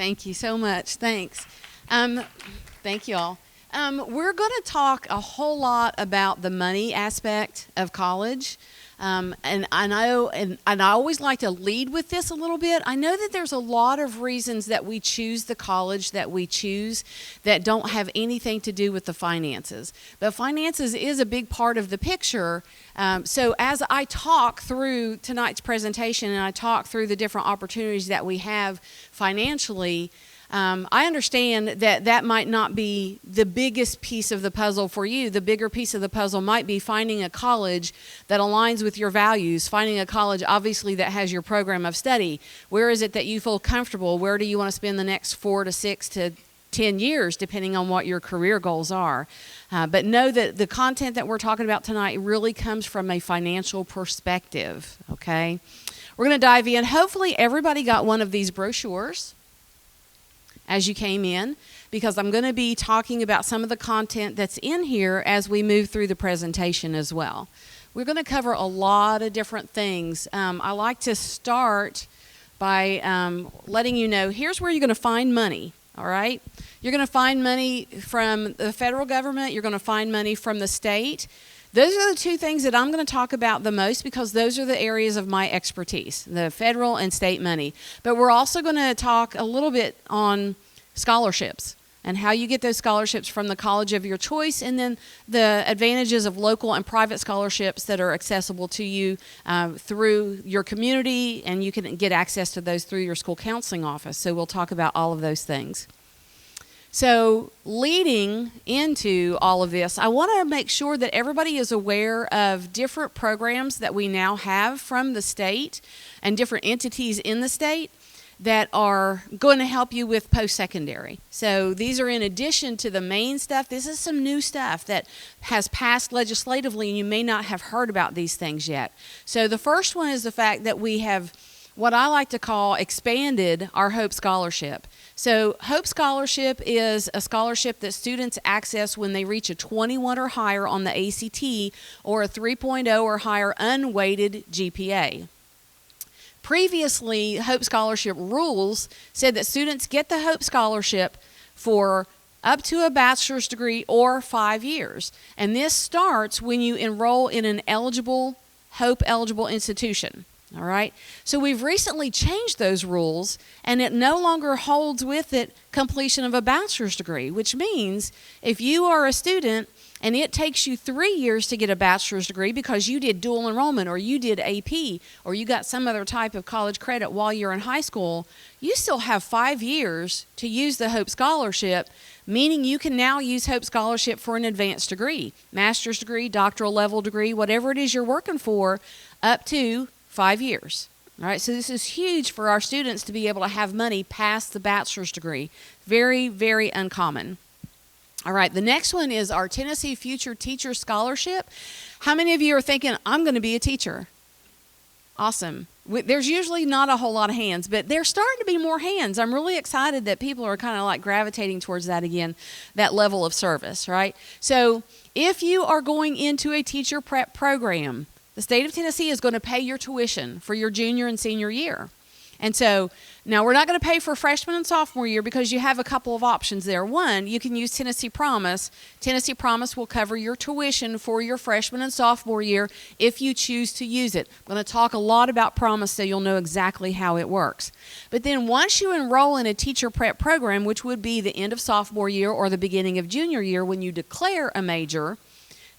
Thank you so much. Thanks. Thank you all. We're going to talk a whole lot about the money aspect of college. And I know, and I always like to lead with this a little bit. I know that there's a lot of reasons that we choose the college that we choose that don't have anything to do with the finances. But finances is a big part of the picture. So as I talk through tonight's presentation and I talk through the different opportunities that we have financially, I understand that that might not be the biggest piece of the puzzle for you. The bigger piece of the puzzle might be finding a college that aligns with your values, finding a college, obviously, that has your program of study. Where is it that you feel comfortable? Where do you want to spend the next 4 to 6 to 10 years, depending on what your career goals are? But know that the content that we're talking about tonight really comes from a financial perspective, okay? We're going to dive in. Hopefully, everybody got one of these brochures as you came in, because I'm going to be talking about some of the content that's in here as we move through the presentation as well. We're going to cover a lot of different things. I like to start by letting you know, here's where you're going to find money, all right? You're going to find money from the federal government. You're going to find money from the state. Those are the two things that I'm going to talk about the most because those are the areas of my expertise, the federal and state money. But we're also going to talk a little bit on scholarships and how you get those scholarships from the college of your choice, and then the advantages of local and private scholarships that are accessible to you through your community, and you can get access to those through your school counseling office. So we'll talk about all of those things. So leading into all of this, I want to make sure that everybody is aware of different programs that we now have from the state and different entities in the state that are going to help you with post-secondary. So these are in addition to the main stuff. This is some new stuff that has passed legislatively, and you may not have heard about these things yet. So the first one is the fact that we have what I like to call expanded our Hope Scholarship. So Hope Scholarship is a scholarship that students access when they reach a 21 or higher on the ACT or a 3.0 or higher unweighted GPA. Previously, Hope Scholarship rules said that students get the Hope Scholarship for up to a bachelor's degree or 5 years. And this starts when you enroll in an Hope-eligible institution. All right, so we've recently changed those rules, and it no longer holds with it completion of a bachelor's degree, which means if you are a student and it takes you 3 years to get a bachelor's degree because you did dual enrollment or you did AP or you got some other type of college credit while you're in high school, you still have 5 years to use the Hope Scholarship, meaning you can now use Hope Scholarship for an advanced degree, master's degree, doctoral level degree, whatever it is you're working for, up to 5 years. All right, so this is huge for our students to be able to have money past the bachelor's degree. Very, very uncommon. All right, the next one is our Tennessee Future Teacher Scholarship. How many of you are thinking, I'm going to be a teacher? Awesome. There's usually not a whole lot of hands, but there's starting to be more hands. I'm really excited that people are kind of like gravitating towards that again, that level of service, right? So if you are going into a teacher prep program, the state of Tennessee is going to pay your tuition for your junior and senior year. And so now we're not going to pay for freshman and sophomore year because you have a couple of options there. One, you can use Tennessee Promise. Tennessee Promise will cover your tuition for your freshman and sophomore year if you choose to use it. I'm going to talk a lot about Promise so you'll know exactly how it works. But then once you enroll in a teacher prep program, which would be the end of sophomore year or the beginning of junior year when you declare a major,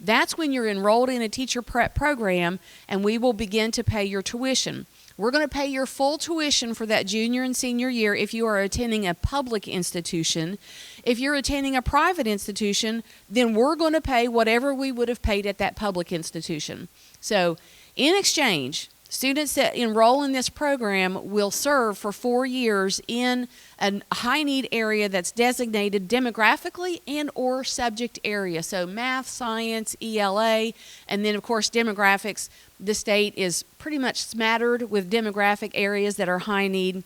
that's when you're enrolled in a teacher prep program, and we will begin to pay your tuition. We're going to pay your full tuition for that junior and senior year if you are attending a public institution. If you're attending a private institution, then we're going to pay whatever we would have paid at that public institution. So in exchange, students that enroll in this program will serve for 4 years in a high-need area that's designated demographically and or subject area. So math, science, ELA, and then, of course, demographics. The state is pretty much smattered with demographic areas that are high-need.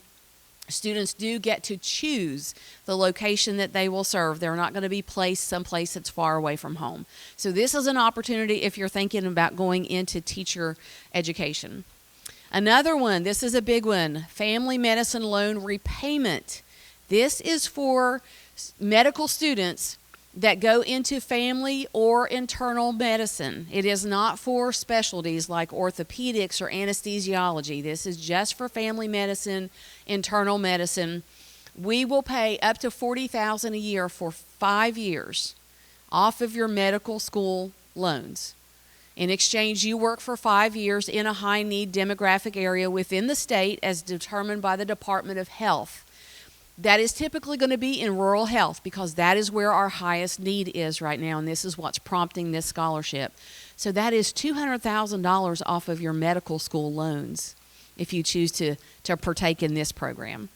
Students do get to choose the location that they will serve. They're not going to be placed someplace that's far away from home. So this is an opportunity if you're thinking about going into teacher education. Another one, this is a big one, family medicine loan repayment. This is for medical students that go into family or internal medicine. It is not for specialties like orthopedics or anesthesiology. This is just for family medicine, internal medicine. We will pay up to $40,000 a year for 5 years off of your medical school loans. In exchange, you work for 5 years in a high-need demographic area within the state as determined by the Department of Health. That is typically going to be in rural health because that is where our highest need is right now, and this is what's prompting this scholarship. So that is $200,000 off of your medical school loans if you choose to partake in this program.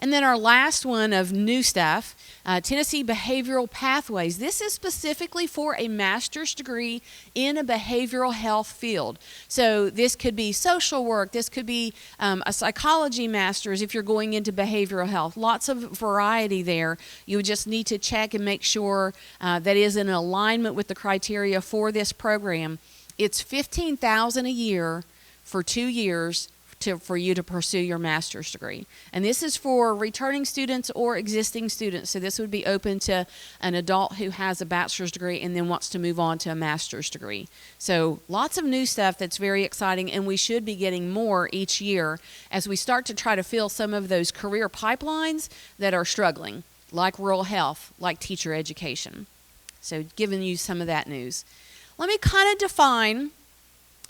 And then our last one of new stuff, Tennessee Behavioral Pathways. This is specifically for a master's degree in a behavioral health field. So this could be social work. This could be a psychology master's if you're going into behavioral health. Lots of variety there. You would just need to check and make sure that is in alignment with the criteria for this program. It's $15,000 a year for 2 years for you to pursue your master's degree. And this is for returning students or existing students. So this would be open to an adult who has a bachelor's degree and then wants to move on to a master's degree. So lots of new stuff that's very exciting, and we should be getting more each year as we start to try to fill some of those career pipelines that are struggling, like rural health, like teacher education. So giving you some of that news. Let me kind of define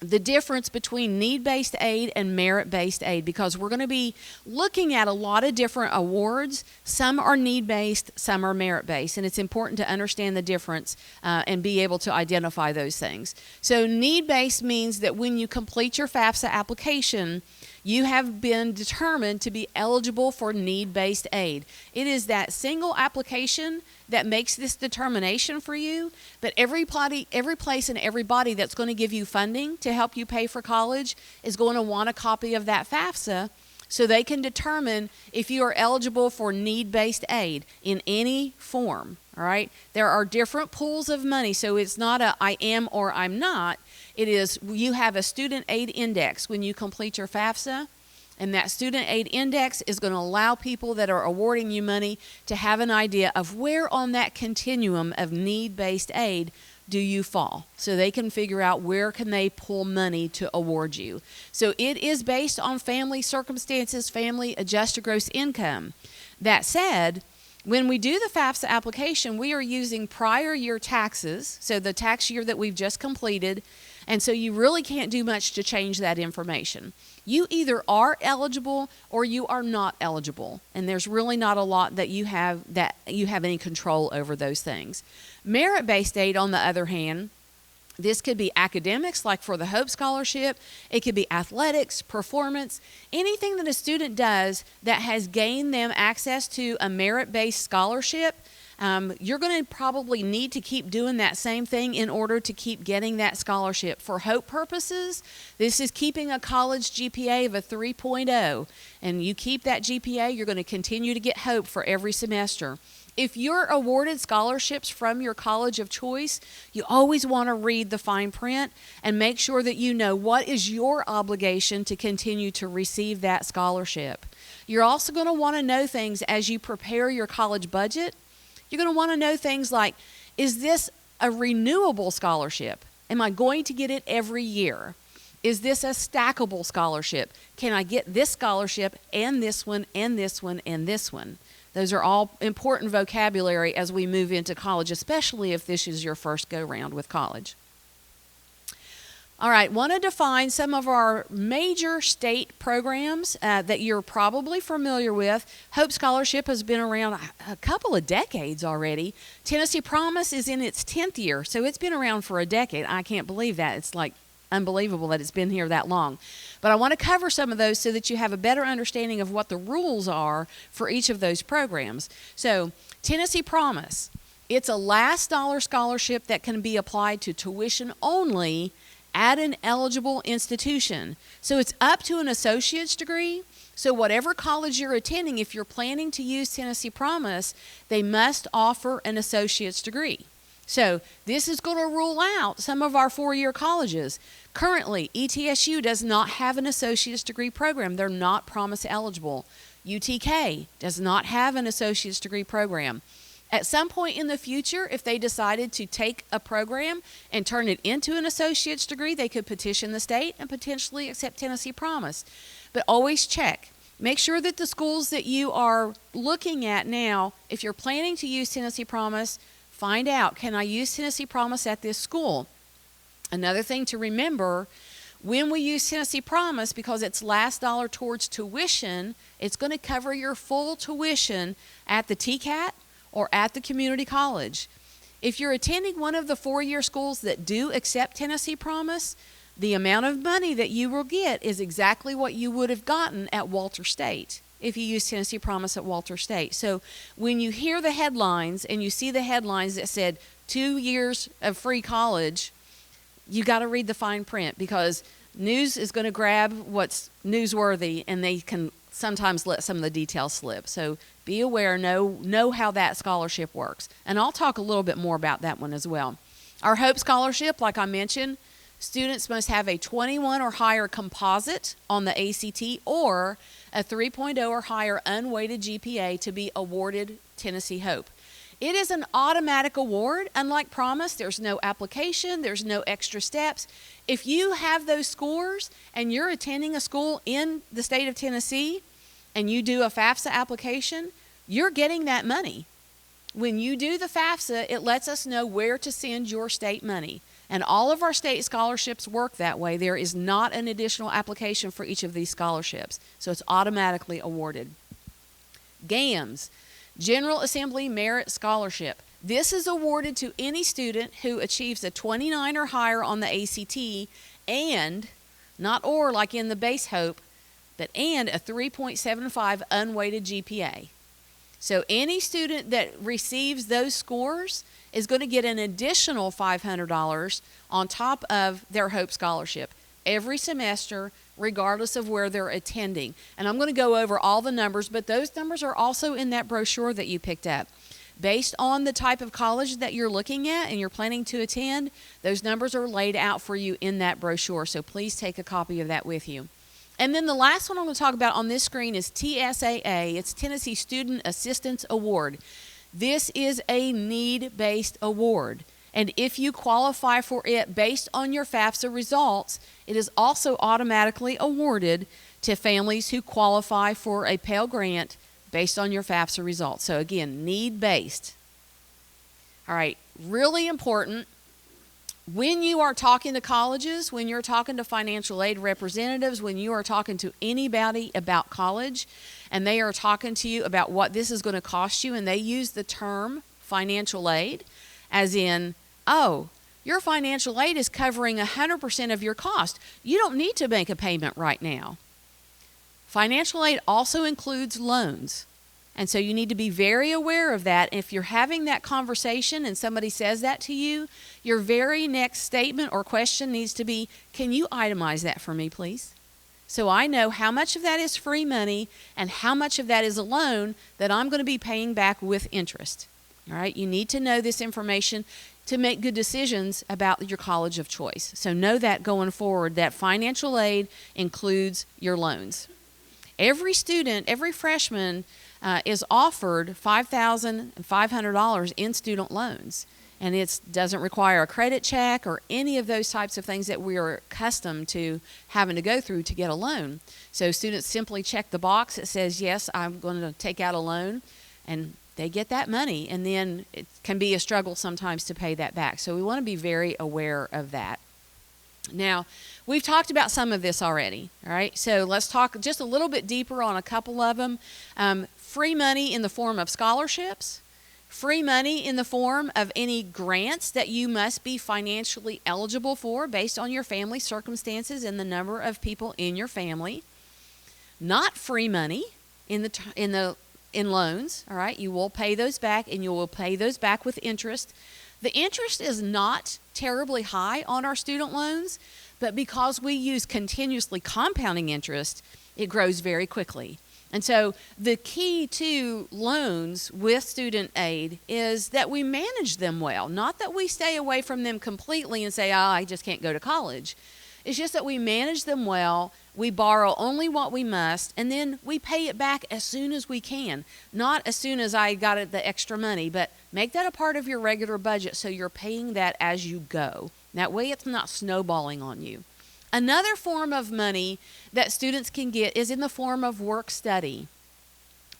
the difference between need-based aid and merit-based aid, because we're going to be looking at a lot of different awards. Some are need-based, some are merit-based, and it's important to understand the difference and be able to identify those things. So need-based means that when you complete your FAFSA application, you have been determined to be eligible for need-based aid. It is that single application that makes this determination for you, but every place and everybody that's going to give you funding to help you pay for college is going to want a copy of that FAFSA so they can determine if you are eligible for need-based aid in any form, all right? There are different pools of money, so it's not a I am or I'm not. It is you have a student aid index when you complete your FAFSA, and that student aid index is going to allow people that are awarding you money to have an idea of where on that continuum of need-based aid do you fall, so they can figure out where can they pull money to award you. So it is based on family circumstances, family adjusted gross income. That said, when we do the FAFSA application, we are using prior year taxes, so the tax year that we've just completed, and so you really can't do much to change that information. You either are eligible or you are not eligible, and there's really not a lot that you have any control over those things. Merit-based aid, on the other hand, this could be academics, like for the Hope Scholarship. It could be athletics, performance, anything that a student does that has gained them access to a merit-based scholarship. You're going to probably need to keep doing that same thing in order to keep getting that scholarship. For Hope purposes, this is keeping a college GPA of a 3.0, and you keep that GPA, you're going to continue to get Hope for every semester. If you're awarded scholarships from your college of choice, you always want to read the fine print and make sure that you know what is your obligation to continue to receive that scholarship. You're also going to want to know things as you prepare your college budget. You're going to want to know things like, is this a renewable scholarship? Am I going to get it every year? Is this a stackable scholarship? Can I get this scholarship and this one and this one and this one? Those are all important vocabulary as we move into college, especially if this is your first go-round with college. All right, want to define some of our major state programs that you're probably familiar with. Hope Scholarship has been around a couple of decades already. Tennessee Promise is in its 10th year, so it's been around for a decade. I can't believe that. It's like unbelievable that it's been here that long. But I want to cover some of those so that you have a better understanding of what the rules are for each of those programs. So Tennessee Promise, it's a last dollar scholarship that can be applied to tuition only at an eligible institution. So it's up to an associate's degree. So whatever college you're attending, if you're planning to use Tennessee Promise, they must offer an associate's degree. So this is going to rule out some of our four-year colleges. Currently, ETSU does not have an associate's degree program. They're not Promise eligible. UTK does not have an associate's degree program. At some point in the future, if they decided to take a program and turn it into an associate's degree, they could petition the state and potentially accept Tennessee Promise. But always check. Make sure that the schools that you are looking at now, if you're planning to use Tennessee Promise, find out, can I use Tennessee Promise at this school? Another thing to remember, when we use Tennessee Promise, because it's last dollar towards tuition, it's going to cover your full tuition at the TCAT or at the community college. If you're attending one of the four-year schools that do accept Tennessee Promise, the amount of money that you will get is exactly what you would have gotten at Walter State if you use Tennessee Promise at Walter State. So when you hear the headlines and you see the headlines that said 2 years of free college, you got to read the fine print, because news is going to grab what's newsworthy, and they can sometimes let some of the details slip. So be aware, know how that scholarship works. And I'll talk a little bit more about that one as well. Our Hope Scholarship, like I mentioned, students must have a 21 or higher composite on the ACT or a 3.0 or higher unweighted GPA to be awarded Tennessee Hope. It is an automatic award. Unlike Promise, there's no application, there's no extra steps. If you have those scores and you're attending a school in the state of Tennessee and you do a FAFSA application, you're getting that money. When you do the FAFSA, it lets us know where to send your state money. And all of our state scholarships work that way. There is not an additional application for each of these scholarships, so it's automatically awarded. GAMS, General Assembly Merit Scholarship. This is awarded to any student who achieves a 29 or higher on the ACT and, not or like in the base Hope, but and a 3.75 unweighted GPA. So any student that receives those scores is going to get an additional $500 on top of their Hope Scholarship every semester, regardless of where they're attending. And I'm going to go over all the numbers, but those numbers are also in that brochure that you picked up. Based on the type of college that you're looking at and you're planning to attend, those numbers are laid out for you in that brochure, so please take a copy of that with you. And then the last one I'm going to talk about on this screen is TSAA. It's Tennessee Student Assistance Award. This is a need-based award, and if you qualify for it based on your FAFSA results, it is also automatically awarded to families who qualify for a Pell Grant based on your FAFSA results. So again, need-based. All right, really important. When you are talking to colleges, when you're talking to financial aid representatives, when you are talking to anybody about college, and they are talking to you about what this is going to cost you, and they use the term financial aid, as in, oh, your financial aid is covering 100% of your cost. You don't need to make a payment right now. Financial aid also includes loans. And so you need to be very aware of that. If you're having that conversation and somebody says that to you, your very next statement or question needs to be, can you itemize that for me, please? So I know how much of that is free money and how much of that is a loan that I'm going to be paying back with interest. All right, you need to know this information to make good decisions about your college of choice. So know that going forward, that financial aid includes your loans. Every student, every freshman is offered $5,500 in student loans. And it doesn't require a credit check or any of those types of things that we are accustomed to having to go through to get a loan. So students simply check the box that says, yes, I'm going to take out a loan, and they get that money. And then it can be a struggle sometimes to pay that back. So we want to be very aware of that. Now, we've talked about some of this already, all right? So let's talk just a little bit deeper on a couple of them. Free money in the form of scholarships, free money in the form of any grants that you must be financially eligible for based on your family circumstances and the number of people in your family. Not free money in loans, all right? You will pay those back, and you will pay those back with interest. The interest is not terribly high on our student loans, but because we use continuously compounding interest, it grows very quickly. And so the key to loans with student aid is that we manage them well, not that we stay away from them completely and say, I just can't go to college. It's just that we manage them well, we borrow only what we must, and then we pay it back as soon as we can. Not as soon as I got the extra money, but make that a part of your regular budget so you're paying that as you go. That way it's not snowballing on you. Another form of money that students can get is in the form of work study.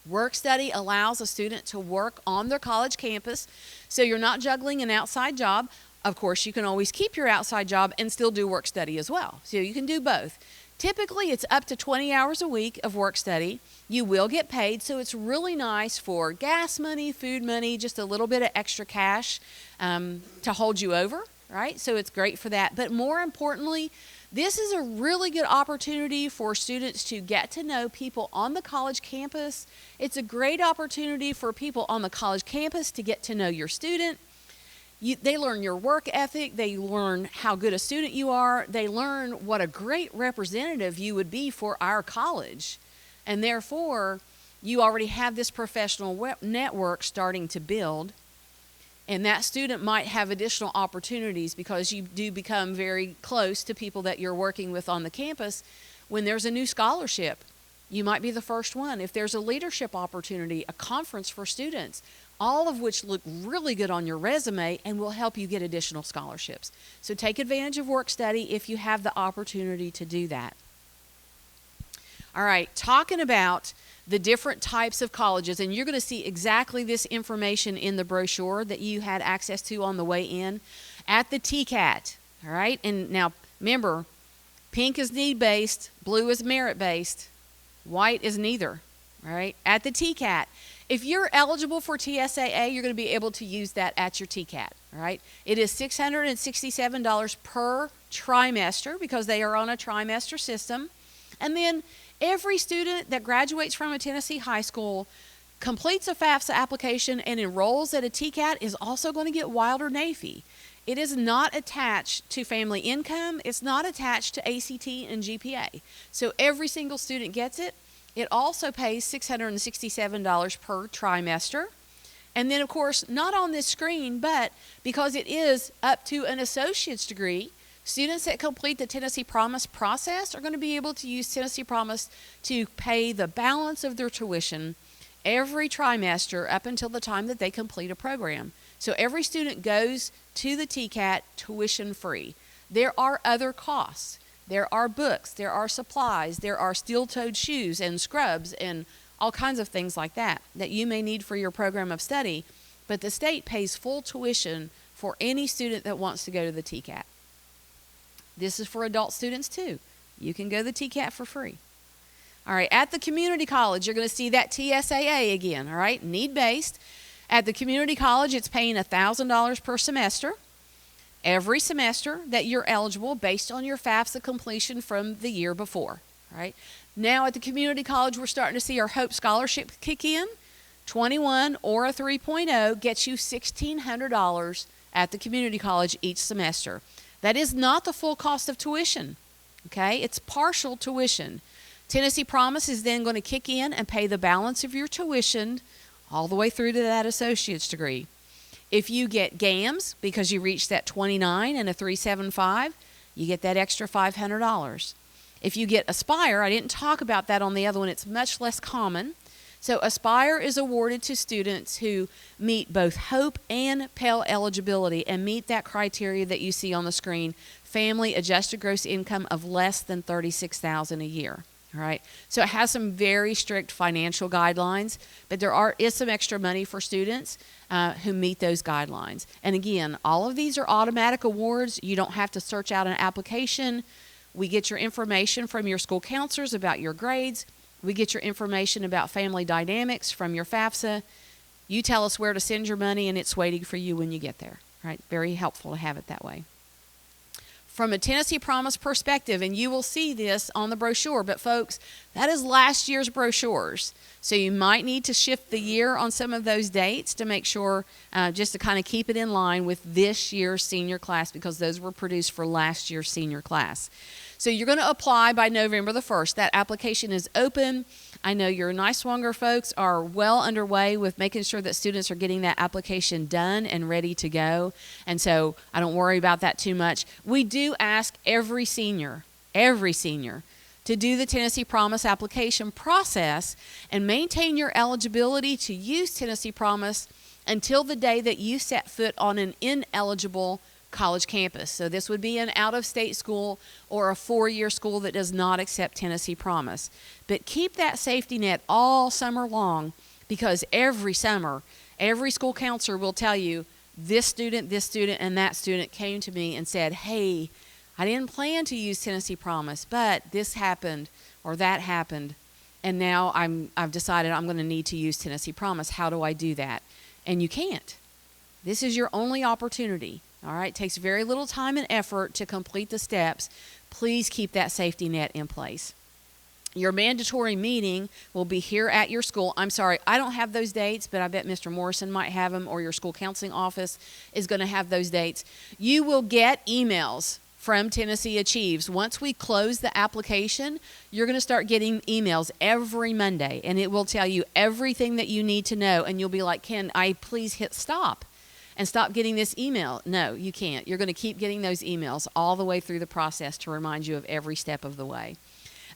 Work study allows a student to work on their college campus, so you're not juggling an outside job. Of course, you can always keep your outside job and still do work study as well. So you can do both. Typically, it's up to 20 hours a week of work study. You will get paid, so it's really nice for gas money, food money, just a little bit of extra cash to hold you over, right? So it's great for that. But more importantly, this is a really good opportunity for students to get to know people on the college campus. It's a great opportunity for people on the college campus to get to know your student. They learn your work ethic. They learn how good a student you are. They learn what a great representative you would be for our college. And therefore, you already have this professional network starting to build. And that student might have additional opportunities because you do become very close to people that you're working with on the campus. When there's a new scholarship, you might be the first one. If there's a leadership opportunity, a conference for students, all of which look really good on your resume and will help you get additional scholarships. So take advantage of work study if you have the opportunity to do that. All right, talking about the different types of colleges, and you're going to see exactly this information in the brochure that you had access to on the way in at the TCAT, all right? And now, remember, pink is need-based, blue is merit-based, white is neither, all right? At the TCAT, if you're eligible for TSAA, you're going to be able to use that at your TCAT, all right? It is $667 per trimester because they are on a trimester system. And then every student that graduates from a Tennessee high school, completes a FAFSA application, and enrolls at a TCAT is also going to get Wilder NAEFI. It is not attached to family income. It's not attached to ACT and GPA. So every single student gets it. It also pays $667 per trimester. And then, of course, not on this screen, but because it is up to an associate's degree, students that complete the Tennessee Promise process are going to be able to use Tennessee Promise to pay the balance of their tuition every trimester up until the time that they complete a program. So every student goes to the TCAT tuition free. There are other costs. There are books, there are supplies, there are steel-toed shoes and scrubs and all kinds of things like that that you may need for your program of study, but the state pays full tuition for any student that wants to go to the TCAT. This is for adult students too. You can go to the TCAT for free. All right, at the community college, you're going to see that TSAA again, all right, need-based. At the community college, it's paying $1,000 per semester. Every semester that you're eligible based on your FAFSA completion from the year before, right? Now at the community college, we're starting to see our Hope Scholarship kick in. 21 or a 3.0 gets you $1,600 at the community college each semester. That is not the full cost of tuition, okay? It's partial tuition. Tennessee Promise is then going to kick in and pay the balance of your tuition all the way through to that associate's degree. If you get GAMS, because you reach that 29 and a 375, you get that extra $500. If you get Aspire, I didn't talk about that on the other one, it's much less common. So Aspire is awarded to students who meet both HOPE and Pell eligibility and meet that criteria that you see on the screen, family adjusted gross income of less than $36,000 a year. All right, so it has some very strict financial guidelines, but there is some extra money for students who meet those guidelines. And again, all of these are automatic awards. You don't have to search out an application. We get your information from your school counselors about your grades. We get your information about family dynamics from your FAFSA. You tell us where to send your money, and it's waiting for you when you get there. Right? Very helpful to have it that way. From a Tennessee Promise perspective, and you will see this on the brochure, but folks, that is last year's brochures. So you might need to shift the year on some of those dates to make sure, just to kind of keep it in line with this year's senior class, because those were produced for last year's senior class. So you're going to apply by November the 1st. That application is open. I know your Niswonger folks are well underway with making sure that students are getting that application done and ready to go. And so I don't worry about that too much. We do ask every senior, to do the Tennessee Promise application process and maintain your eligibility to use Tennessee Promise until the day that you set foot on an ineligible college campus. So this would be an out-of-state school or a four-year school that does not accept Tennessee Promise. But keep that safety net all summer long, because every summer, every school counselor will tell you, this student, and that student came to me and said, hey, I didn't plan to use Tennessee Promise, but this happened or that happened, and now I've decided I'm going to need to use Tennessee Promise. How do I do that? And you can't. This is your only opportunity. All right, it takes very little time and effort to complete the steps. Please keep that safety net in place. Your mandatory meeting will be here at your school. I'm sorry, I don't have those dates, but I bet Mr. Morrison might have them, or your school counseling office is going to have those dates. You will get emails from Tennessee Achieves. Once we close the application, you're going to start getting emails every Monday, and it will tell you everything that you need to know, and you'll be like, can I please hit stop and stop getting this email? No, you can't. You're going to keep getting those emails all the way through the process to remind you of every step of the way.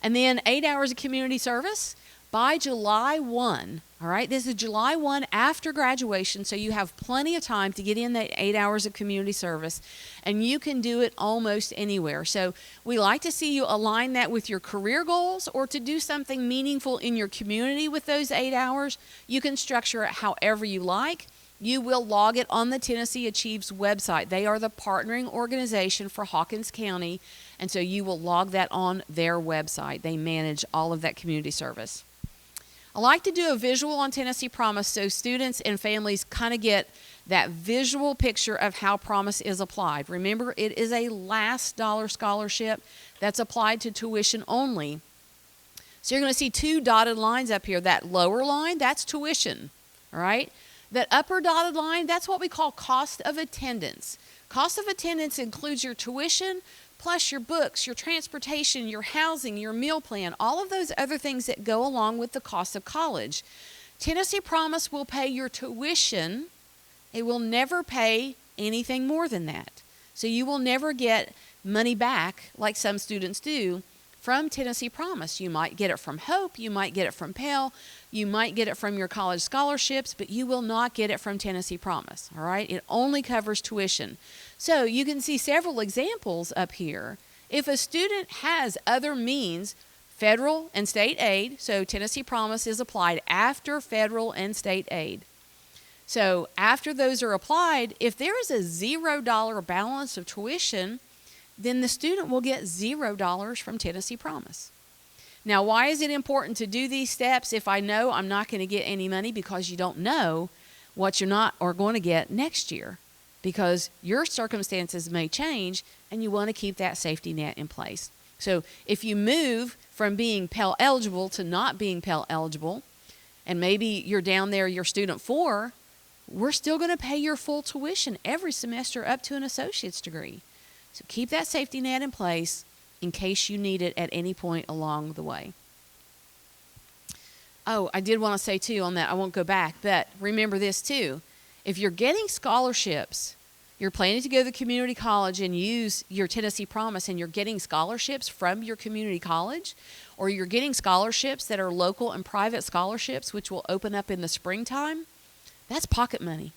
And then 8 hours of community service by July 1. All right, this is July 1 after graduation, so you have plenty of time to get in that 8 hours of community service, and you can do it almost anywhere. So we like to see you align that with your career goals, or to do something meaningful in your community with those 8 hours. You can structure it however you like. You will log it on the Tennessee Achieves website. They are the partnering organization for Hawkins County, and so you will log that on their website. They manage all of that community service. I like to do a visual on Tennessee Promise so students and families kind of get that visual picture of how Promise is applied. Remember, it is a last dollar scholarship that's applied to tuition only. So you're going to see two dotted lines up here. That lower line, that's tuition, all right? That upper dotted line, that's what we call cost of attendance. Cost of attendance includes your tuition, plus your books, your transportation, your housing, your meal plan, all of those other things that go along with the cost of college. Tennessee Promise will pay your tuition. It will never pay anything more than that. So you will never get money back like some students do from Tennessee Promise. You might get it from Hope, you might get it from Pell, you might get it from your college scholarships, but you will not get it from Tennessee Promise, all right? It only covers tuition. So you can see several examples up here. If a student has other means, federal and state aid, so Tennessee Promise is applied after federal and state aid. So after those are applied, if there is a $0 balance of tuition, then the student will get $0 from Tennessee Promise. Now, why is it important to do these steps if I know I'm not going to get any money? Because you don't know what you're not or going to get next year, because your circumstances may change and you want to keep that safety net in place. So if you move from being Pell eligible to not being Pell eligible, and maybe you're down there, you're student 4, we're still going to pay your full tuition every semester up to an associate's degree. So keep that safety net in place in case you need it at any point along the way. Oh, I did want to say too on that, I won't go back, but remember this too. If you're getting scholarships, you're planning to go to the community college and use your Tennessee Promise, and you're getting scholarships from your community college, or you're getting scholarships that are local and private scholarships, which will open up in the springtime, that's pocket money.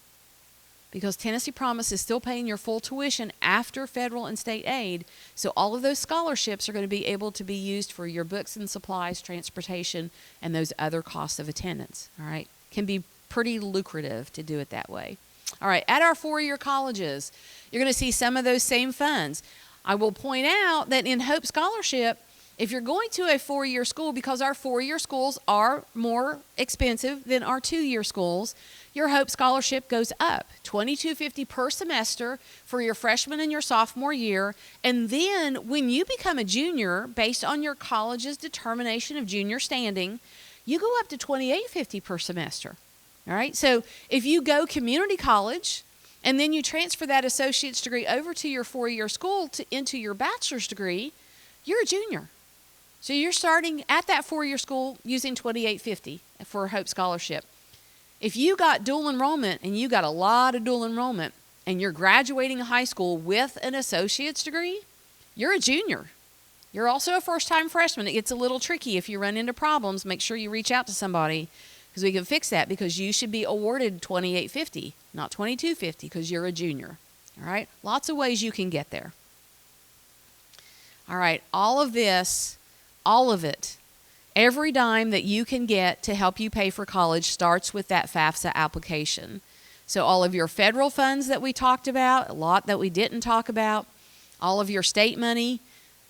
Because Tennessee Promise is still paying your full tuition after federal and state aid, so all of those scholarships are going to be able to be used for your books and supplies, transportation, and those other costs of attendance, all right? Can be pretty lucrative to do it that way. All right, at our four-year colleges, you're going to see some of those same funds. I will point out that in Hope Scholarship, if you're going to a four-year school, because our four-year schools are more expensive than our two-year schools, your Hope Scholarship goes up, $22.50 per semester for your freshman and your sophomore year. And then when you become a junior, based on your college's determination of junior standing, you go up to $28.50 per semester. All right, so if you go community college and then you transfer that associate's degree over to your four-year school into your bachelor's degree, you're a junior. So you're starting at that 4-year school using $2,850 for a Hope Scholarship. If you got dual enrollment and you got a lot of dual enrollment and you're graduating high school with an associate's degree, you're a junior. You're also a first-time freshman. It gets a little tricky. If you run into problems, make sure you reach out to somebody because we can fix that, because you should be awarded $2,850, not $2,250, because you're a junior. All right? Lots of ways you can get there. All right, all of this, all of it, every dime that you can get to help you pay for college starts with that FAFSA application. So all of your federal funds that we talked about, a lot that we didn't talk about, all of your state money,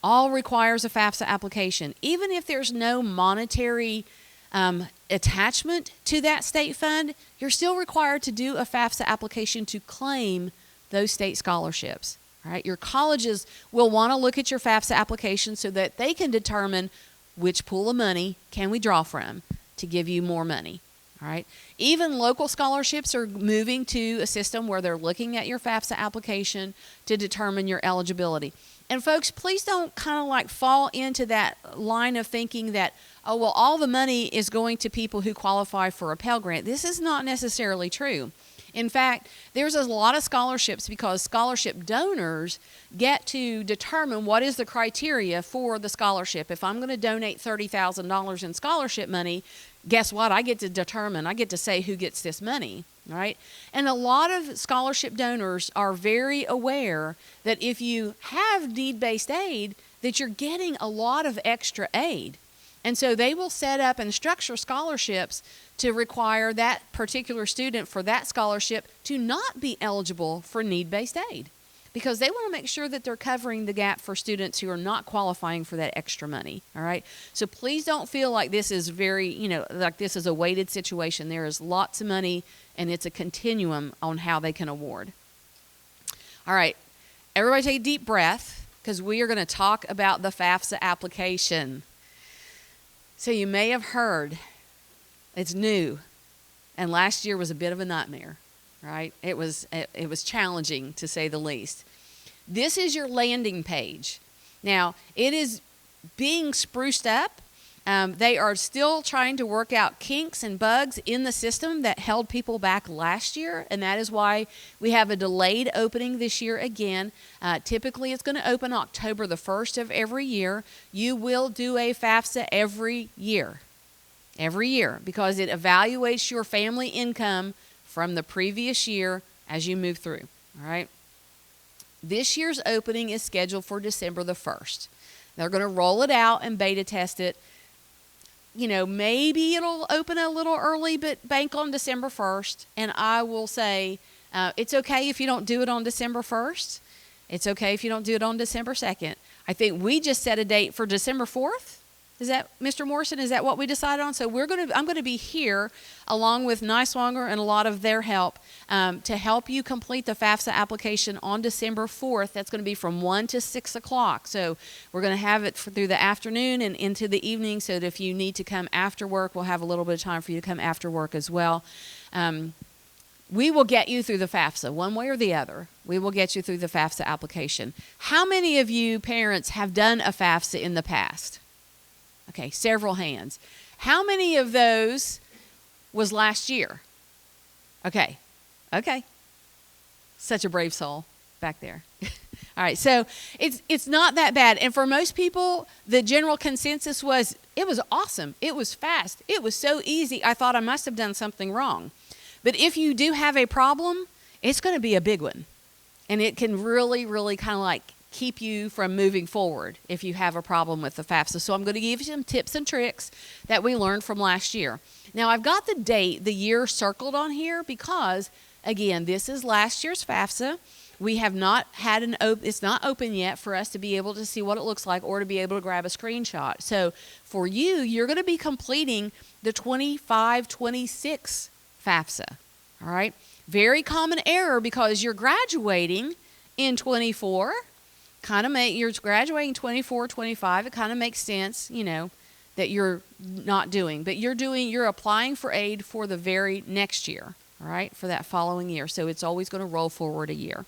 all requires a FAFSA application. Even if there's no monetary attachment to that state fund, you're still required to do a FAFSA application to claim those state scholarships. All right? Your colleges will want to look at your FAFSA application so that they can determine which pool of money can we draw from to give you more money. All right? Even local scholarships are moving to a system where they're looking at your FAFSA application to determine your eligibility. And folks, please don't kind of like fall into that line of thinking that, oh, well, all the money is going to people who qualify for a Pell Grant. This is not necessarily true. In fact, there's a lot of scholarships because scholarship donors get to determine what is the criteria for the scholarship. If I'm going to donate $30,000 in scholarship money, guess what? I get to say who gets this money, right? And a lot of scholarship donors are very aware that if you have need-based aid, that you're getting a lot of extra aid. And so they will set up and structure scholarships to require that particular student for that scholarship to not be eligible for need-based aid, because they want to make sure that they're covering the gap for students who are not qualifying for that extra money. All right. So please don't feel like this is like this is a weighted situation. There is lots of money, and it's a continuum on how they can award. All right. Everybody take a deep breath, because we are going to talk about the FAFSA application. So you may have heard it's new, and last year was a bit of a nightmare, right? It was challenging, to say the least. This is your landing page. Now, it is being spruced up. They are still trying to work out kinks and bugs in the system that held people back last year, and that is why we have a delayed opening this year again. Typically, it's going to open October the 1st of every year. You will do a FAFSA every year, because it evaluates your family income from the previous year as you move through, all right? This year's opening is scheduled for December the 1st. They're going to roll it out and beta test it. Maybe it'll open a little early, but bank on December 1st. And I will say it's okay if you don't do it on December 1st. It's okay if you don't do it on December 2nd. I think we just set a date for December 4th. Is that, Mr. Morrison, is that what we decided on? So I'm going to be here along with Niswonger and a lot of their help to help you complete the FAFSA application on December 4th. That's going to be from 1 to 6 o'clock. So we're going to have it through the afternoon and into the evening, so that if you need to come after work, we'll have a little bit of time for you to come after work as well. We will get you through the FAFSA one way or the other. We will get you through the FAFSA application. How many of you parents have done a FAFSA in the past? Okay, several hands. How many of those was last year? Okay. Such a brave soul back there. All right, so it's not that bad. And for most people, the general consensus was, it was awesome. It was fast. It was so easy. I thought I must have done something wrong. But if you do have a problem, it's going to be a big one. And it can really, really kind of like keep you from moving forward if you have a problem with the FAFSA. So I'm going to give you some tips and tricks that we learned from last year. Now, I've got the year circled on here because, again, this is last year's FAFSA. We have not had it's not open yet for us to be able to see what it looks like or to be able to grab a screenshot. So for you're going to be completing the 25-26 FAFSA. All right? Very common error, because you're graduating in 24. You're graduating 24, 25. It kind of makes sense, that you're not doing. But you're applying for aid for the very next year, all right, for that following year. So it's always going to roll forward a year.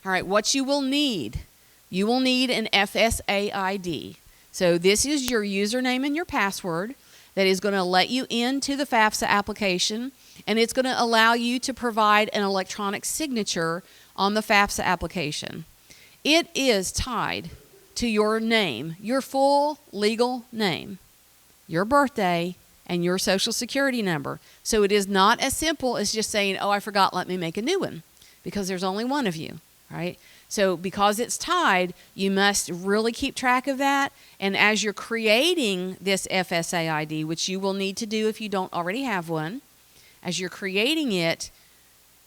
All right, what you will need. You will need an FSA ID. So this is your username and your password that is going to let you into the FAFSA application, and it's going to allow you to provide an electronic signature on the FAFSA application. It is tied to your name, your full legal name, your birthday, and your social security number. So it is not as simple as just saying, oh, I forgot, let me make a new one, because there's only one of you, right? So because it's tied, you must really keep track of that. And as you're creating this FSA ID, which you will need to do if you don't already have one, as you're creating it,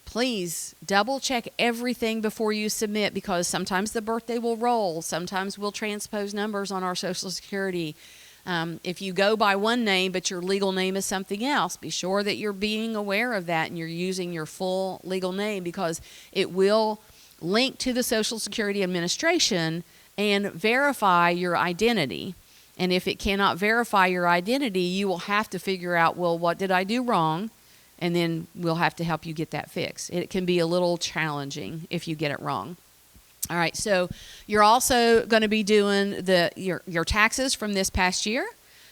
please double check everything before you submit, because sometimes the birthday will roll. Sometimes we'll transpose numbers on our Social Security. If you go by one name but your legal name is something else, be sure that you're being aware of that and you're using your full legal name, because it will link to the Social Security Administration and verify your identity. And if it cannot verify your identity, you will have to figure out, well, what did I do wrong? And then we'll have to help you get that fixed. It can be a little challenging if you get it wrong. All right, so you're also going to be doing your taxes from this past year,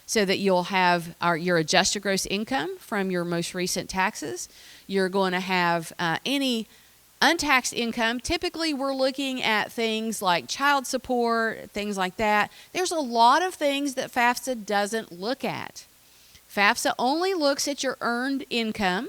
so that you'll have your adjusted gross income from your most recent taxes. You're going to have any untaxed income. Typically, we're looking at things like child support, things like that. There's a lot of things that FAFSA doesn't look at. FAFSA only looks at your earned income,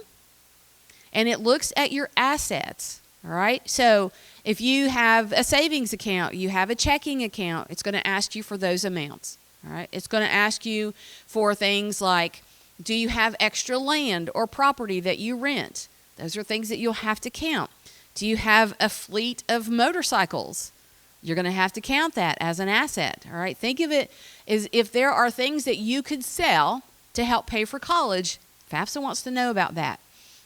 and it looks at your assets, all right? So if you have a savings account, you have a checking account, it's going to ask you for those amounts, all right? It's going to ask you for things like, do you have extra land or property that you rent? Those are things that you'll have to count. Do you have a fleet of motorcycles? You're going to have to count that as an asset, all right? Think of it as if there are things that you could sell to help pay for college. FAFSA wants to know about that.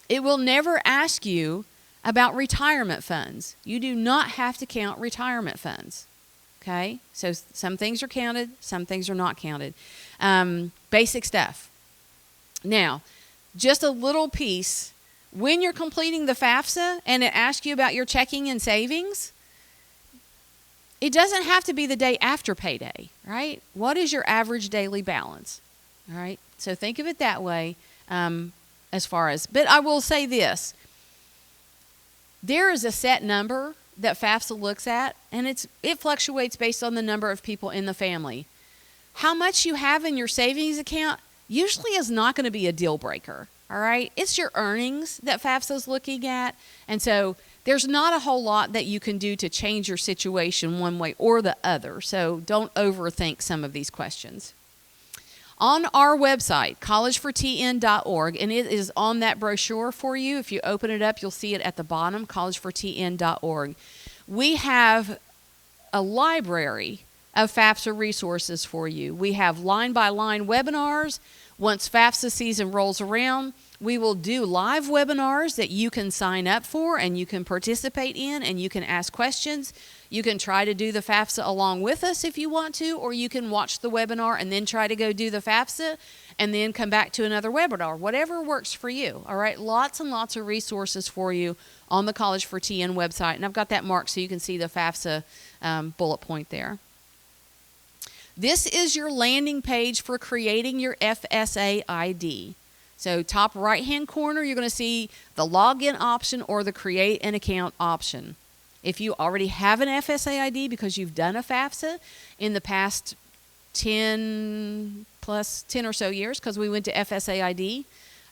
It will never ask you about retirement funds. You do not have to count retirement funds, okay? So some things are counted, some things are not counted. Basic stuff. Now, just a little piece. When you're completing the FAFSA and it asks you about your checking and savings, it doesn't have to be the day after payday, right? What is your average daily balance, all right? So think of it that way as far as, but I will say this. There is a set number that FAFSA looks at, and it fluctuates based on the number of people in the family. How much you have in your savings account usually is not going to be a deal breaker. All right, it's your earnings that FAFSA is looking at, and so there's not a whole lot that you can do to change your situation one way or the other, so don't overthink some of these questions. On our website, collegefortn.org, and it is on that brochure for you. If you open it up, you'll see it at the bottom, collegefortn.org. We have a library of FAFSA resources for you. We have line-by-line webinars. Once FAFSA season rolls around, we will do live webinars that you can sign up for and you can participate in and you can ask questions. You can try to do the FAFSA along with us if you want to, or you can watch the webinar and then try to go do the FAFSA and then come back to another webinar. Whatever works for you, all right? Lots and lots of resources for you on the College for TN website, and I've got that marked so you can see the FAFSA bullet point there. This is your landing page for creating your FSA ID. So top right-hand corner, you're going to see the login option or the create an account option. If you already have an FSA ID because you've done a FAFSA in the past 10 or so years, because we went to FSA ID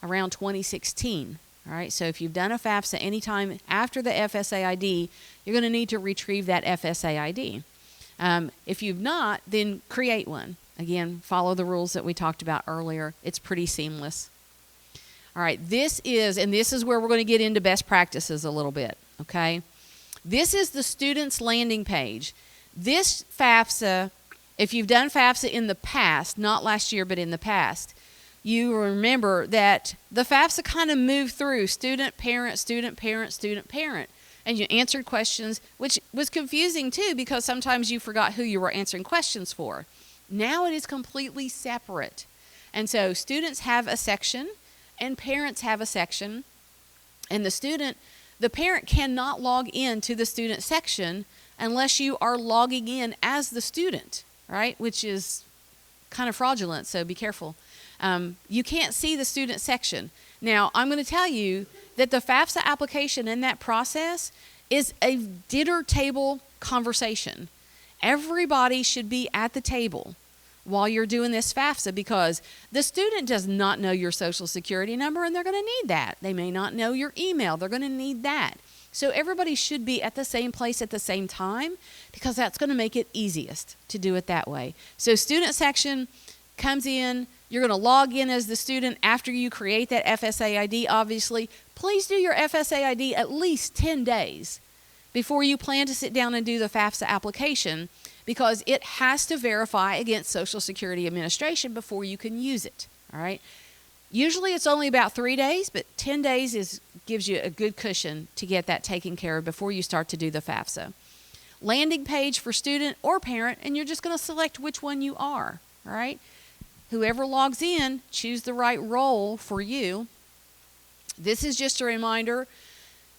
around 2016. All right, so if you've done a FAFSA anytime after the FSA ID, you're going to need to retrieve that FSA ID. If you've not, then create one. Again, follow the rules that we talked about earlier. It's pretty seamless. All right, this is where we're going to get into best practices a little bit, okay? This is the student's landing page. This FAFSA, if you've done FAFSA in the past, not last year, but in the past, you remember that the FAFSA kind of moved through student, parent, student, parent, student, parent. And you answered questions, which was confusing too, because sometimes you forgot who you were answering questions for. Now it is completely separate. And so students have a section and parents have a section, and the parent cannot log in to the student section unless you are logging in as the student, right? Which is kind of fraudulent, so be careful. You can't see the student section. Now, I'm going to tell you that the FAFSA application in that process is a dinner table conversation. Everybody should be at the table while you're doing this FAFSA, because the student does not know your social security number, and they're going to need that. They may not know your email. They're going to need that. So everybody should be at the same place at the same time, because that's going to make it easiest to do it that way. So student section comes in. You're going to log in as the student after you create that FSA ID, obviously. Please do your FSA ID at least 10 days before you plan to sit down and do the FAFSA application, because it has to verify against Social Security Administration before you can use it, all right? Usually it's only about 3 days, but 10 days gives you a good cushion to get that taken care of before you start to do the FAFSA. Landing page for student or parent, and you're just going to select which one you are, all right? Whoever logs in, choose the right role for you. This is just a reminder,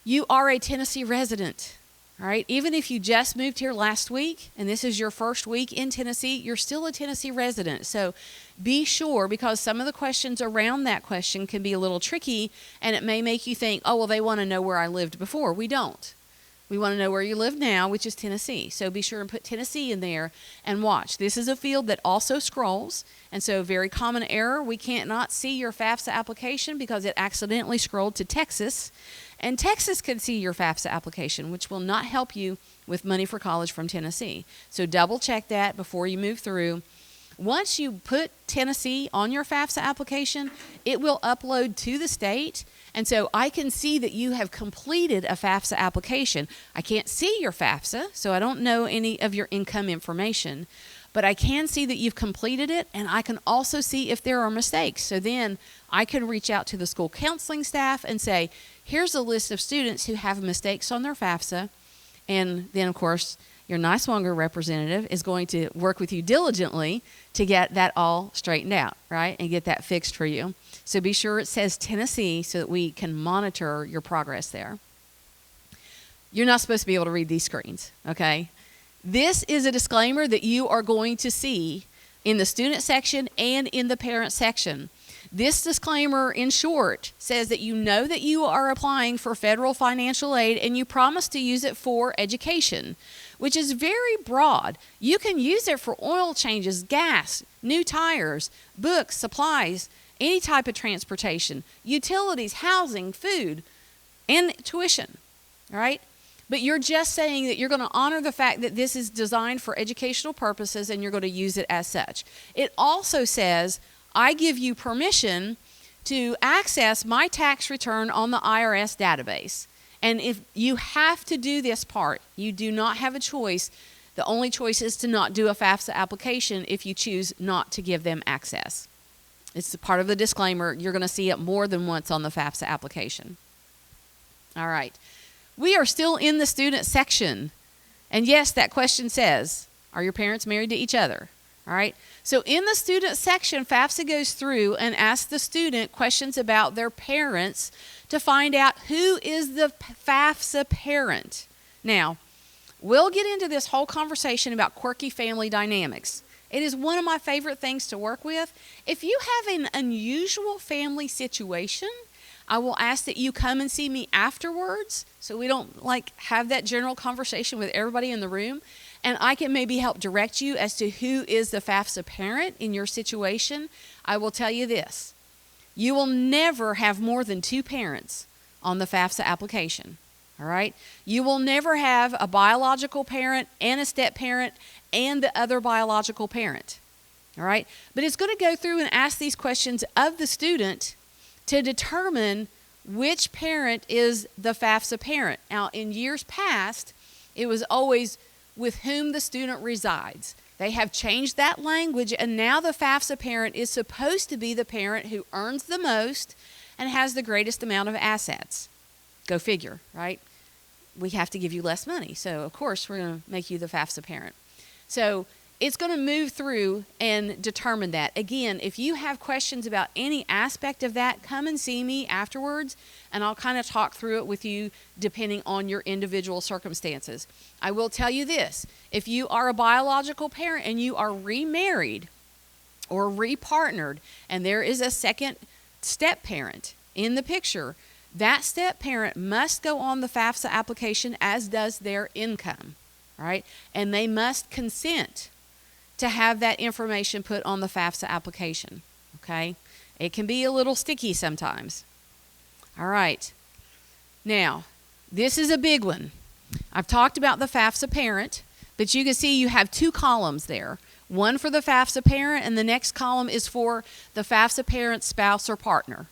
you are a Tennessee resident. All right, even if you just moved here last week and this is your first week in Tennessee, you're still a Tennessee resident. So be sure, because some of the questions around that question can be a little tricky, and it may make you think, oh, well, they want to know where I lived before. We don't. We want to know where you live now, which is Tennessee. So be sure and put Tennessee in there and watch. This is a field that also scrolls, and so very common error. We can't not see your FAFSA application because it accidentally scrolled to Texas. And Texas can see your FAFSA application, which will not help you with money for college from Tennessee. So double check that before you move through. Once you put Tennessee on your FAFSA application, it will upload to the state. And so I can see that you have completed a FAFSA application. I can't see your FAFSA, so I don't know any of your income information. But I can see that you've completed it, and I can also see if there are mistakes. So then I can reach out to the school counseling staff and say, here's a list of students who have mistakes on their FAFSA. And then, of course, your NYSWANG representative is going to work with you diligently to get that all straightened out, right, and get that fixed for you. So be sure it says Tennessee so that we can monitor your progress there. You're not supposed to be able to read these screens, okay? This is a disclaimer that you are going to see in the student section and in the parent section. This disclaimer, in short, says that you know that you are applying for federal financial aid and you promise to use it for education, which is very broad. You can use it for oil changes, gas, new tires, books, supplies, any type of transportation, utilities, housing, food, and tuition, all right? But you're just saying that you're going to honor the fact that this is designed for educational purposes and you're going to use it as such. It also says, I give you permission to access my tax return on the IRS database. And if you have to do this part, you do not have a choice. The only choice is to not do a FAFSA application if you choose not to give them access. It's part of the disclaimer. You're going to see it more than once on the FAFSA application. All right. We are still in the student section. And yes, that question says, are your parents married to each other? All right. So in the student section, FAFSA goes through and asks the student questions about their parents to find out who is the FAFSA parent. Now, we'll get into this whole conversation about quirky family dynamics. It is one of my favorite things to work with. If you have an unusual family situation, I will ask that you come and see me afterwards so we don't have that general conversation with everybody in the room. And I can maybe help direct you as to who is the FAFSA parent in your situation. I will tell you this. You will never have more than 2 parents on the FAFSA application. All right? You will never have a biological parent and a step parent and the other biological parent. All right? But it's going to go through and ask these questions of the student to determine which parent is the FAFSA parent. Now, in years past, it was always with whom the student resides. They have changed that language, and now the FAFSA parent is supposed to be the parent who earns the most and has the greatest amount of assets. Go figure, right? We have to give you less money, so of course we're going to make you the FAFSA parent. So it's going to move through and determine that. Again, if you have questions about any aspect of that, come and see me afterwards, and I'll kind of talk through it with you depending on your individual circumstances. I will tell you this. If you are a biological parent and you are remarried, or repartnered, and there is a second step parent in the picture, that step parent must go on the FAFSA application, as does their income, right? And they must consent to have that information put on the FAFSA application, okay? It can be a little sticky sometimes. All right. Now, this is a big one. I've talked about the FAFSA parent, but you can see you have two columns there. One for the FAFSA parent, and the next column is for the FAFSA parent's spouse or partner.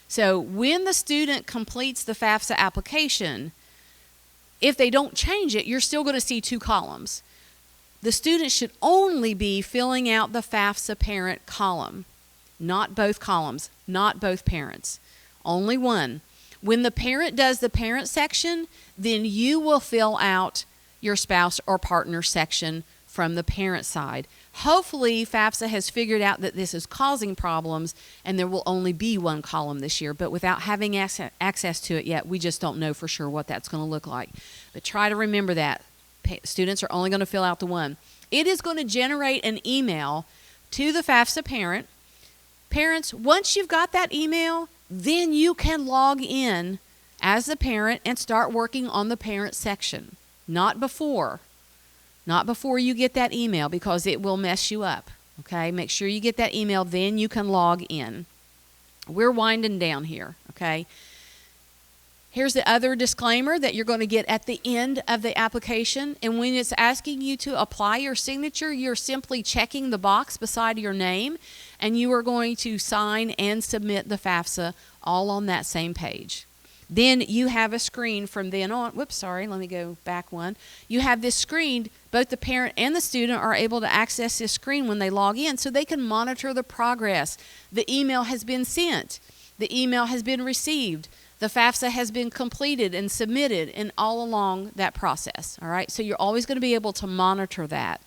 So when the student completes the FAFSA application, if they don't change it, you're still going to see two columns. The student should only be filling out the FAFSA parent column, not both columns, not both parents, only one. When the parent does the parent section, then you will fill out your spouse or partner section from the parent side. Hopefully, FAFSA has figured out that this is causing problems and there will only be one column this year, but without having access to it yet, we just don't know for sure what that's going to look like. But try to remember that. Students are only going to fill out the one. It is going to generate an email to the FAFSA parent. Parents, once you've got that email, then you can log in as the parent and start working on the parent section. Not before. Not before you get that email, because it will mess you up. Okay? Make sure you get that email, then you can log in. We're winding down here. Okay? Here's the other disclaimer that you're going to get at the end of the application. And when it's asking you to apply your signature, you're simply checking the box beside your name, and you are going to sign and submit the FAFSA all on that same page. Then you have a screen from then on. Whoops, sorry, let me go back one. You have this screen. Both the parent and the student are able to access this screen when they log in, so they can monitor the progress. The email has been sent. The email has been received. The FAFSA has been completed and submitted, and all along that process. All right, so you're always going to be able to monitor that.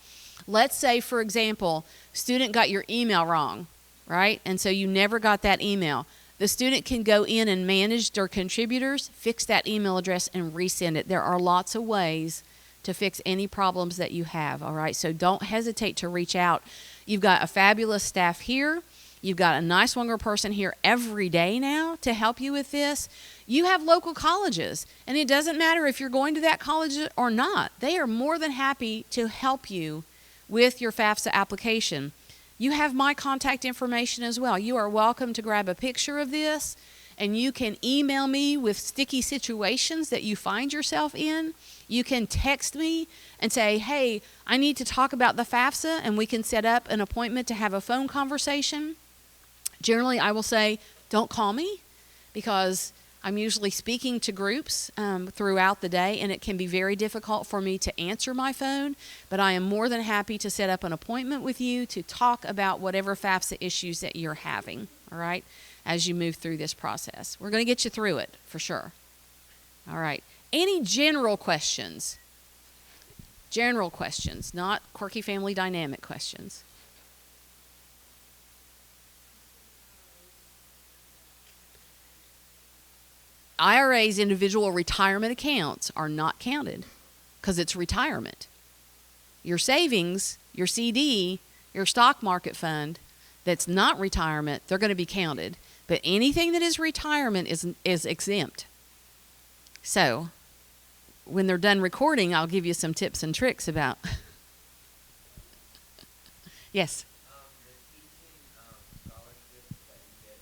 Let's say, for example, student got your email wrong, right? And so you never got that email. The student can go in and manage their contributors, fix that email address, and resend it. There are lots of ways to fix any problems that you have, all right? So don't hesitate to reach out. You've got a fabulous staff here. You've got a nice younger person here every day now to help you with this. You have local colleges, and it doesn't matter if you're going to that college or not. They are more than happy to help you with your FAFSA application. You have my contact information as well. You are welcome to grab a picture of this, and you can email me with sticky situations that you find yourself in. You can text me and say, hey, I need to talk about the FAFSA, and we can set up an appointment to have a phone conversation. Generally, I will say, don't call me, because I'm usually speaking to groups throughout the day, and it can be very difficult for me to answer my phone, but I am more than happy to set up an appointment with you to talk about whatever FAFSA issues that you're having, all right, as you move through this process. We're going to get you through it, for sure. All right. Any general questions? General questions, not quirky family dynamic questions. IRAs, individual retirement accounts, are not counted because it's retirement. Your savings, your CD, your stock market fund that's not retirement, they're going to be counted. But anything that is retirement is exempt. So when they're done recording, I'll give you some tips and tricks about. Yes. The teaching scholarships that you get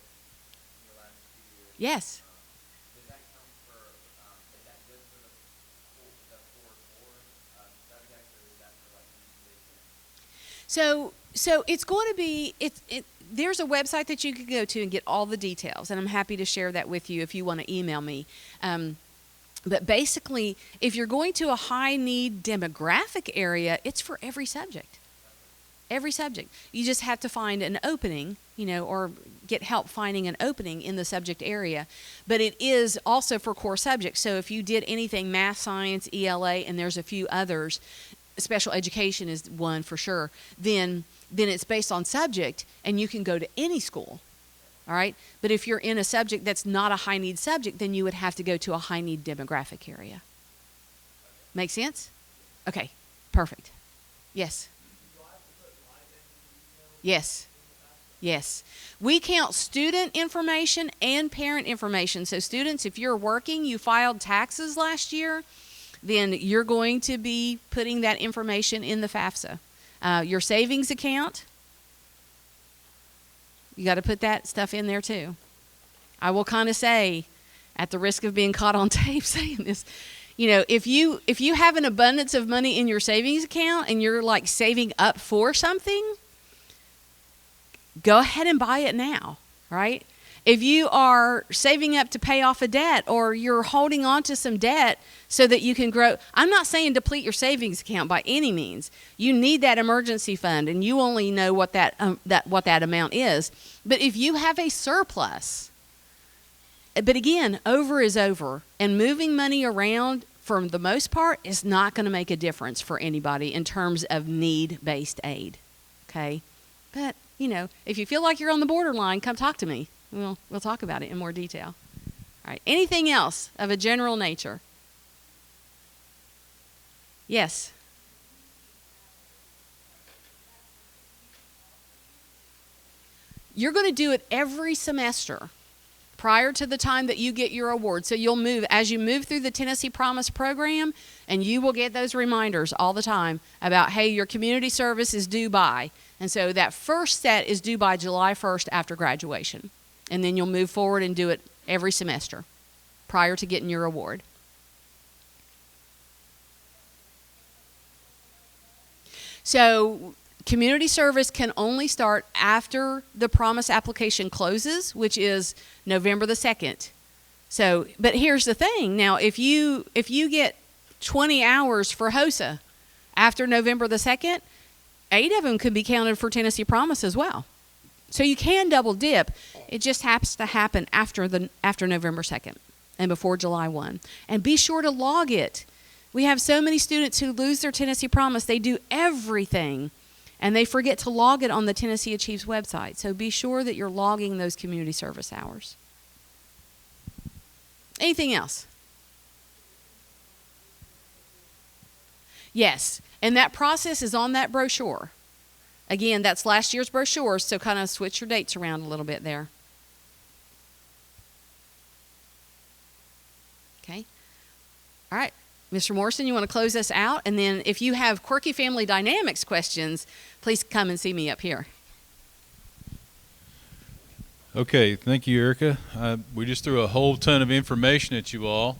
in your last 2 years. Yes. Does that count for? Is that good for the core subject, or is that for like tuition? So it's going to be there's a website that you can go to and get all the details, and I'm happy to share that with you if you want to email me. But basically, if you're going to a high need demographic area, it's for every subject. Every subject. You just have to find an opening, or get help finding an opening in the subject area. But it is also for core subjects. So if you did anything math, science, ELA, and there's a few others, special education is one for sure, then it's based on subject, and you can go to any school. All right? But if you're in a subject that's not a high need subject, then you would have to go to a high need demographic area. Make sense? Okay. Perfect. Yes. Yes. Yes. We count student information and parent information. So students, if you're working, you filed taxes last year, then you're going to be putting that information in the FAFSA. Your savings account, you got to put that stuff in there too. I will kind of say, at the risk of being caught on tape saying this, you know, if you have an abundance of money in your savings account and you're like saving up for something, go ahead and buy it now, right? If you are saving up to pay off a debt, or you're holding on to some debt so that you can grow, I'm not saying deplete your savings account by any means. You need that emergency fund, and you only know what that amount is. But if you have a surplus, but again, over is over, and moving money around for the most part is not going to make a difference for anybody in terms of need-based aid. Okay, but you know, if you feel like you're on the borderline, come talk to me. We'll talk about it in more detail. All right. Anything else of a general nature? Yes. You're going to do it every semester prior to the time that you get your award. So you'll move, as you move through the Tennessee Promise program, and you will get those reminders all the time about, hey, your community service is due by. And so that first set is due by July 1st after graduation. And then you'll move forward and do it every semester prior to getting your award. So community service can only start after the Promise application closes, which is November the 2nd. So, but here's the thing. Now, if you get 20 hours for HOSA after November the 2nd, 8 of them could be counted for Tennessee Promise as well. So you can double dip. It just happens to happen after November 2nd and before July 1. And be sure to log it. We have so many students who lose their Tennessee Promise. They do everything, and they forget to log it on the Tennessee Achieves website. So be sure that you're logging those community service hours. Anything else? Yes, and that process is on that brochure. Again, that's last year's brochure, so kind of switch your dates around a little bit there. Okay. All right. Mr. Morrison, you want to close us out? And then if you have Quirky Family Dynamics questions, please come and see me up here. Okay, thank you, Erica. We just threw a whole ton of information at you all.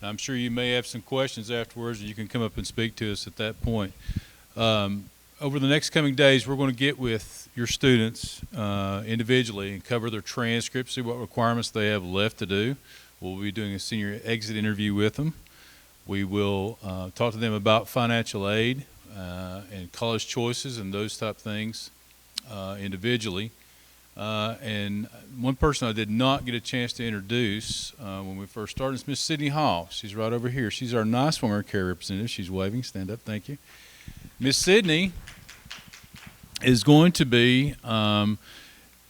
I'm sure you may have some questions afterwards, and you can come up and speak to us at that point. Over the next coming days, we're going to get with your students individually and cover their transcripts, see what requirements they have left to do. We'll be doing a senior exit interview with them. We will talk to them about financial aid and college choices and those type of things individually. And one person I did not get a chance to introduce when we first started is Miss Sydney Hall. She's right over here. She's our nice long-term care representative. She's waving. Stand up. Thank you. Miss Sydney is going to be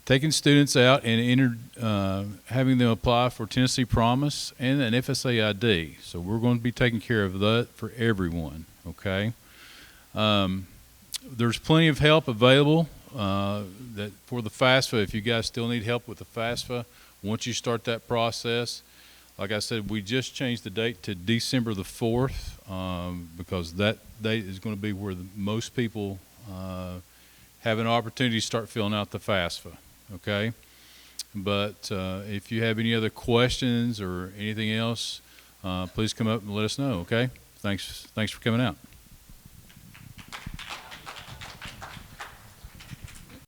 taking students out and having them apply for Tennessee Promise and an FSA ID. So we're going to be taking care of that for everyone, okay? There's plenty of help available that for the FAFSA. If you guys still need help with the FAFSA, once you start that process, like I said, we just changed the date to December the 4th because that date is going to be where most people have an opportunity to start filling out the FAFSA, okay? But if you have any other questions or anything else, please come up and let us know, okay? Thanks for coming out.